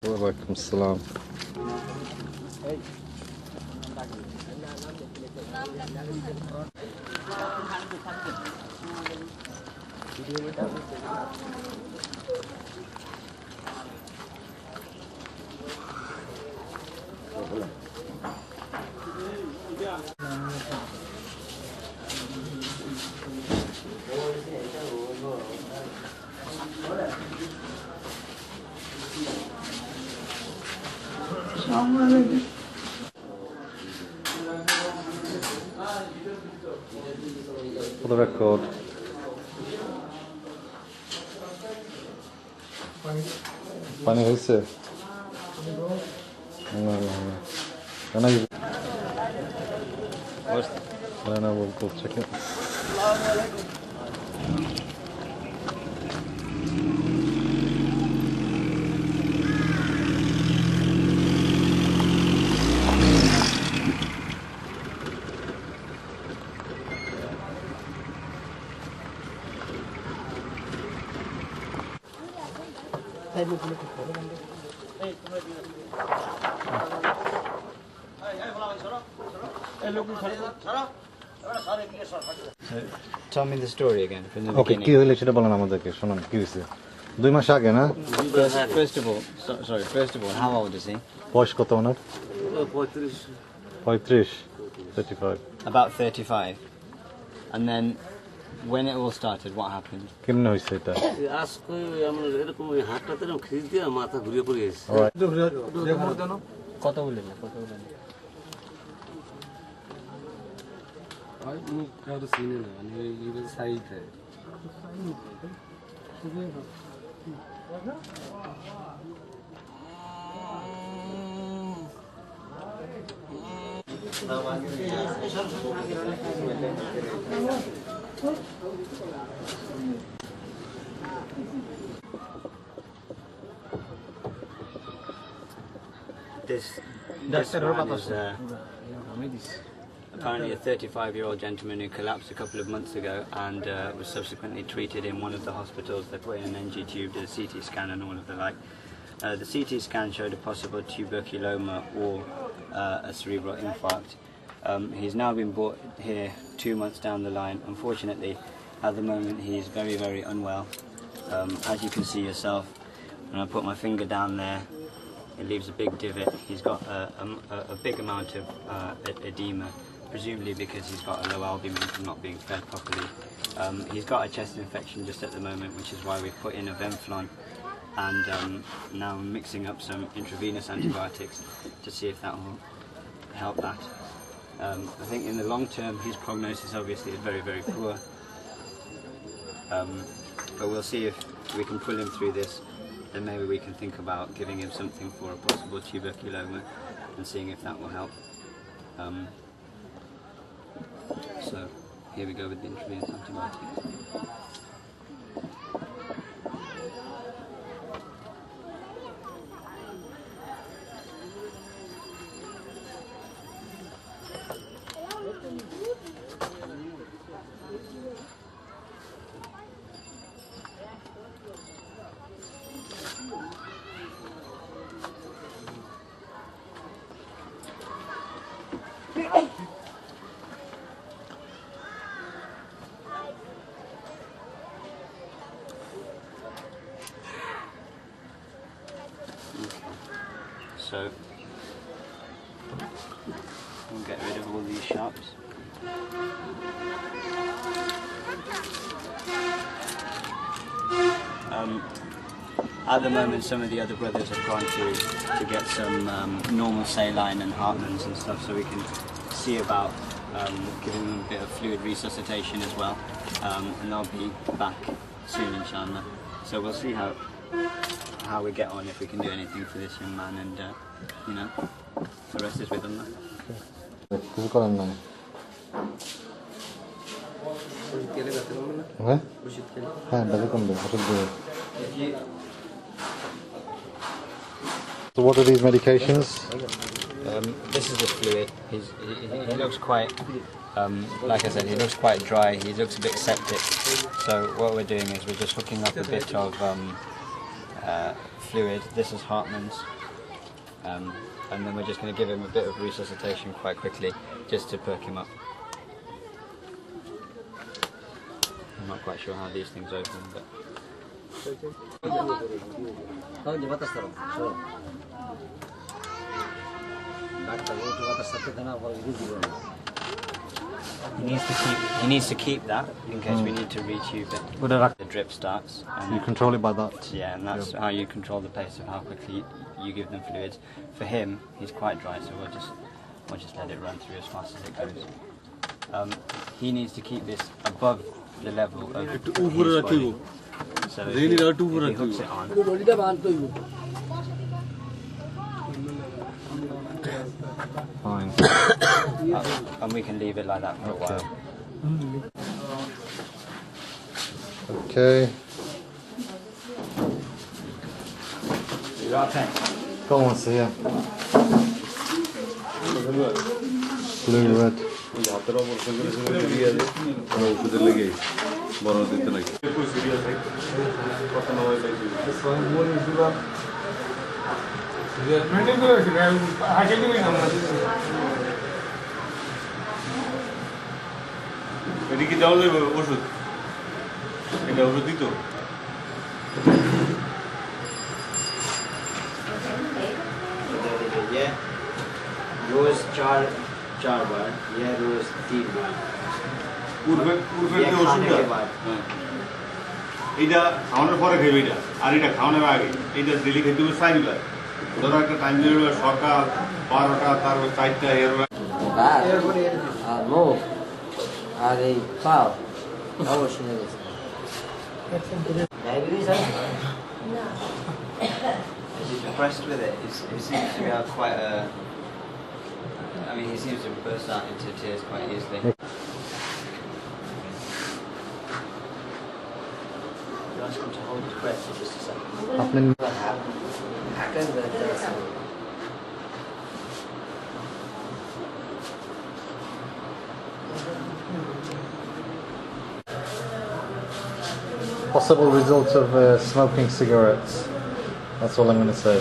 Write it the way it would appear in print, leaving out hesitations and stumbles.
Walaikum salam. For the record. Pani হইছে? না না বলতো check it. Tell me the story again from the Okay, কি হইলো সেটা বলেন আমাদেরকে শুনুন কি হইছে 2 মাস আগে না First of all, how old is he? বয়স কত ওনার 35 35 About 35. And then when it all started, what happened? কেমনে হইছে এটা আজকে আমরা এরকম হাতটাতে খিচ দিয়ে মাথা ঘুরিয়ে পড়ে গেছে কত বললেন This man is apparently a 35-year-old gentleman who collapsed a couple of months ago and was subsequently treated in one of the hospitals. They put in an NG tube, did a CT scan and all of the like. The CT scan showed a possible tuberculoma or a cerebral infarct. He's now been brought here 2 months down the line. Unfortunately, at the moment he's very, very unwell. As you can see yourself, when I put my finger down there, it leaves a big divot. He's got a big amount of edema, presumably because he's got a low albumin from not being fed properly. He's got a chest infection just at the moment, which is why we've put in a Venflon, and now I'm mixing up some intravenous antibiotics to see if that will help that. I think in the long term his prognosis obviously is very, very poor, but we'll see if we can pull him through this. Then maybe we can think about giving him something for a possible tuberculoma and seeing if that will help. So here we go with the intravenous antibiotics. So we'll get rid of all these sharps. At the moment some of the other brothers have gone to get some normal saline and Hartmann's and stuff, so we can see about giving them a bit of fluid resuscitation as well, and they'll be back soon inshallah. So we'll see how we get on, if we can do anything for this young man, and you know, the rest is with Allah. কিছু করার নাই হ্যাঁ হ্যাঁ দাবি কমবে ওষুধ দিয়ে So what are these medications? This is the fluid. He looks quite, like I said, he looks quite dry. He looks a bit septic. So what we're doing is we're just hooking up a bit of fluid. This is Hartmann's. And then we're just going to give him a bit of resuscitation quite quickly, just to perk him up. I'm not quite sure how these things open, but... He needs to keep that in case we need to retube it. The drip starts. And You control it by that. yeah, and that's how you control the pace of how quickly you give them fluids. For him, he's quite dry, so we'll just let it run through as fast as it goes. He needs to keep this above the level of his body. So if he hooks it on, Fine. and we can leave it like that for a while. Okay. Go on, see ya. Blue, red. Yeah, रोज चार बार, यह रोज 3 बार। ये खाने के बाद। এটা খাওয়ানোর পরে খেবে এটা, আর এটা খাওয়ানোর আগে এটা ডেলি খেতে হবে 4 বার। ধরো একটা টাইম দিলে সকাল 12টা, তারপর 4টা এর মুখ আর এই পাও অবশ্যই ডায়াবেটিস আছে? He's depressed with it. He seems to have quite a... I mean, he seems to burst out into tears quite easily. You ask him to hold his breath for just a second. Happening. Possible result of smoking cigarettes. That's all I'm going to say.